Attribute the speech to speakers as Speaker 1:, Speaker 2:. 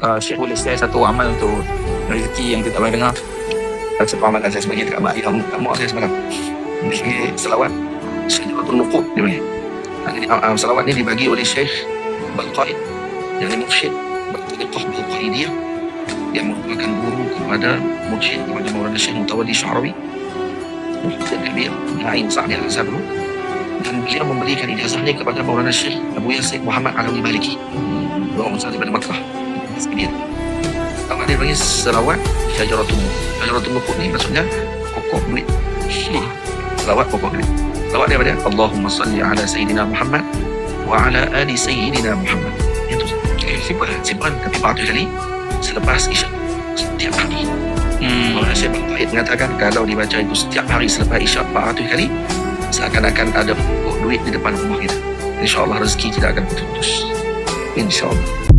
Speaker 1: Syekh boleh share satu amal untuk rezeki yang kita tak pernah dengar. Satu amalan saya sebagai dekat mak ayah mak saya semalam. Dia sebagai selawat Syajaratul Nuqud dia panggil. Jadi selawat ni dibagi oleh Syekh Balqaid yang mursyid bertariqah Balqaidiyah yang merupakan guru kepada mursyid kepada Maulana Syekh Mutawalli Sya'rawi dan Kabir Naim Sa'di Al-Azhar dulu, dan beliau memberikan ijazahnya kepada Maulana Syekh Abu Yasir Muhammad Alawi Maliki, orang besar daripada Makkah. Kalau dia panggil selawat Syajaratul Nuqud ni maksudnya pokok duit. Selawat pokok duit. Selawat daripada Allahumma salli ala Sayyidina Muhammad wa ala ali Sayyidina Muhammad. Itu simpan tapi 400 kali selepas isyak setiap hari. Maulana Syekh Balqaid mengatakan kalau dibaca itu setiap hari selepas isyak 400 kali, seakan-akan ada pokok duit di depan rumah kita. InsyaAllah rezeki tidak akan putus-putus. InsyaAllah.